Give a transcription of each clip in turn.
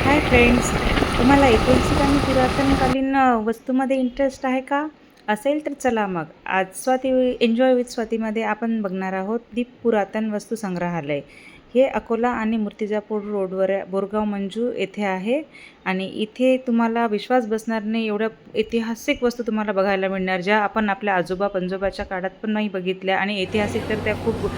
Hi friends, तुम्हाला ऐतिहासिक आणि पुरातनकालीन वस्तूमध्ये इंटरेस्ट आहे का? असेल तर चला मग आज स्वाती एन्जॉय विथ स्वातीमध्ये आपण बघणार आहोत दीप पुरातन वस्तू संग्रहालय. हे अकोला आणि मूर्तिजापूर रोडवर बोरगाव मंजू येथे आहे आणि इथे तुम्हाला विश्वास बसणार नाही एवढ्या ऐतिहासिक वस्तू तुम्हाला बघायला मिळणार, ज्या आपण आपल्या आजोबा पणजोबाच्या काळात पण नाही बघितल्या आणि ऐतिहासिक तर त्या खूप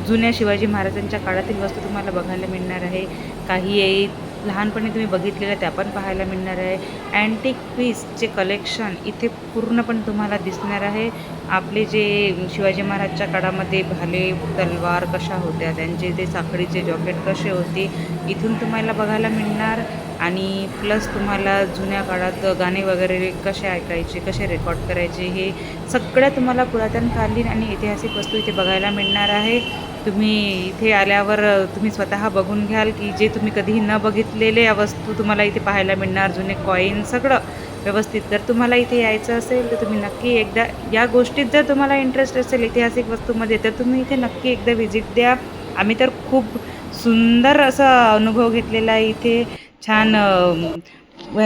जुन्या शिवाजी महाराजांच्या काळातील वस्तू तुम्हाला बघायला मिळणार आहे. काही लहानपणी तुम्ही बघितलेल्या त्या पण पाहायला मिळणार आहे. अँटिक पीसचे कलेक्शन इथे पूर्णपणे तुम्हाला दिसणार आहे. आपले जे शिवाजी महाराजच्या काळामध्ये भाले तलवार कशा होत्या, त्यांचे ते साखळीचे जॉकेट कसे होते, इथून तुम्हाला बघायला मिळणार. आणि प्लस तुम्हाला जुन्या काळात गाणे वगैरे कसे ऐकायचे, कसे रेकॉर्ड करायचे, हे सगळं तुम्हाला पुरातनकालीन आणि ऐतिहासिक वस्तू इथे बघायला मिळणार आहे. तुम्ही इथे आल्यावर तुम्ही स्वतः बघून घ्याल की जे तुम्ही कधीही न बघितलेले या वस्तू तुम्हाला इथे पाहायला मिळणार. जुने कॉईन सगळं व्यवस्थित. जर तुम्हाला इथे यायचं असेल तर तुम्ही नक्की एकदा या गोष्टीत जर तुम्हाला इंटरेस्ट असेल ऐतिहासिक वस्तूमध्ये तर तुम्ही इथे नक्की एकदा व्हिजिट द्या. आम्ही तर खूप सुंदर असा अनुभव घेतलेला आहे इथे. छान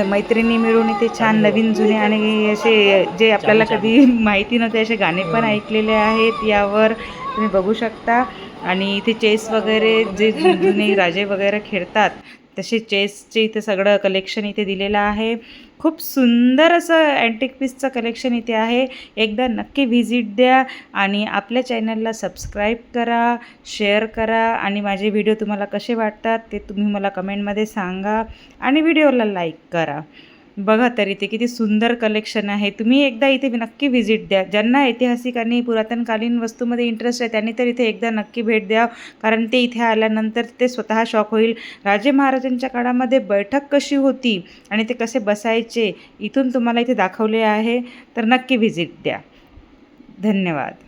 मैत्रिणी मिळून इथे छान नवीन जुने आणि असे जे आपल्याला कधी माहिती नव्हते असे गाणे पण ऐकलेले आहेत यावर तुम्ही बघू शकता. आणि इथे चेस वगैरे जे जुने राजे वगैरे खेळतात तसे चेसचे इथे सगळं कलेक्शन इथे दिलेलं आहे. खूप सुंदर असं अँटिक पीसचं कलेक्शन इथे आहे. एकदा नक्की व्हिजिट द्या आणि आपल्या चॅनलला सबस्क्राईब करा, शेअर करा आणि माझे व्हिडिओ तुम्हाला कसे वाटतात ते तुम्ही मला कमेंटमध्ये सांगा आणि व्हिडिओला लाईक करा. बघा तरी ते किती सुंदर कलेक्शन आहे. तुम्ही एकदा इथे नक्की व्हिजिट द्या. ज्यांना ऐतिहासिक आणि पुरातनकालीन वस्तूमध्ये इंटरेस्ट आहे त्यांनी तर इथे एकदा नक्की भेट द्या, कारण ते इथे आल्यानंतर ते स्वतः शॉक होईल. राजे महाराजांच्या काळामध्ये बैठक कशी होती आणि ते कसे बसायचे इथून तुम्हाला इथे दाखवले आहे. तर नक्की व्हिजिट द्या. धन्यवाद.